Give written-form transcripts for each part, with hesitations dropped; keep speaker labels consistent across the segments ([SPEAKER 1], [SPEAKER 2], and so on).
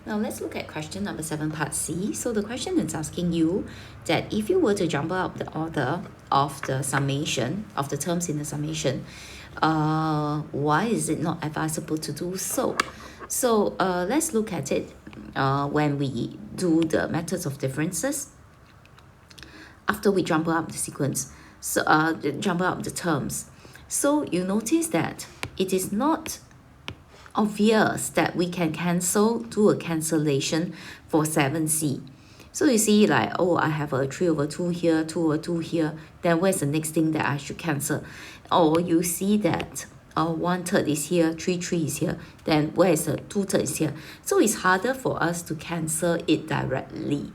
[SPEAKER 1] Now let's look at question number 7, part C. So the question is asking you that if you were to jumble up the order of the summation, of the terms in the summation, why is it not advisable to do so? So let's look at it when we do the methods of differences. After we jumble up the sequence, so jumble up the terms. So you notice that it is not obvious that we can do a cancellation for 7C. So you see, like, oh, I have a 3/2 here, 2/2 here, then where's the next thing that I should cancel? Or you see that 1/3 is here, 3/3 is here, then where is the 2/3 is here? So it's harder for us to cancel it directly.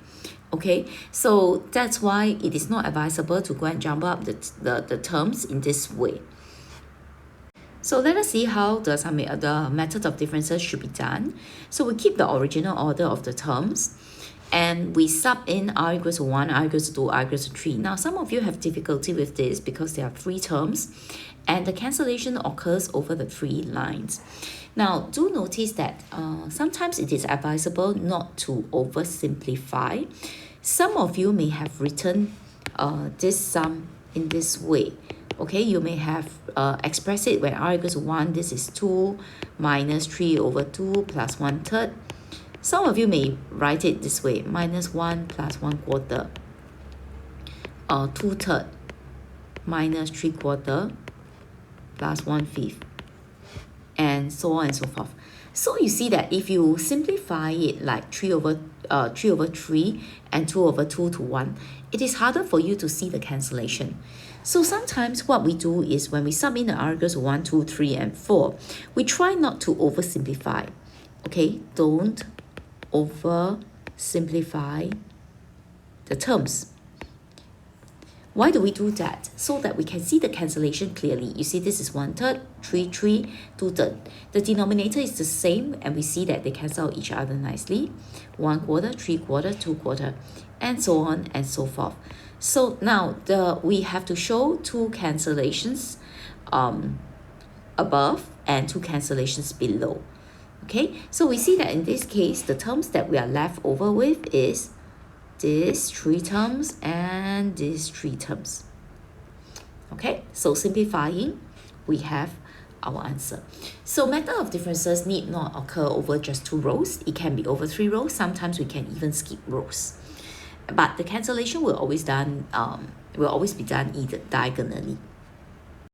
[SPEAKER 1] Okay, so that's why it is not advisable to go and jumble up the terms in this way. So let us see how the method of differences should be done. So we keep the original order of the terms and we sub in r equals to 1, r equals to 2, r equals to 3. Now some of you have difficulty with this because there are 3 terms and the cancellation occurs over the 3 lines. Now do notice that sometimes it is advisable not to oversimplify. Some of you may have written this sum in this way. Okay, you may have expressed it when r equals to 1, this is 2 minus 3/2 plus 1/3. Some of you may write it this way, minus 1 plus 1/4, 2/3 minus 3/4 plus 1/5, and so on and so forth. So you see that if you simplify it like 3/3 and 2/2 to 1, it is harder for you to see the cancellation. So sometimes what we do is when we sub in the r equals to 1, 2, 3, and 4, we try not to oversimplify. Okay, don't oversimplify the terms. Why do we do that? So that we can see the cancellation clearly. You see this is 1/3, 3/3, 2/3. The denominator is the same and we see that they cancel each other nicely. 1/4, 3/4, 2/4, and so on and so forth. So now we have to show 2 cancellations above and 2 cancellations below. Okay, so we see that in this case, the terms that we are left over with is these 3 terms and these 3 terms. Okay, so simplifying, we have our answer. So method of differences need not occur over just 2 rows. It can be over 3 rows. Sometimes we can even skip rows. But the cancellation will always be done either diagonally.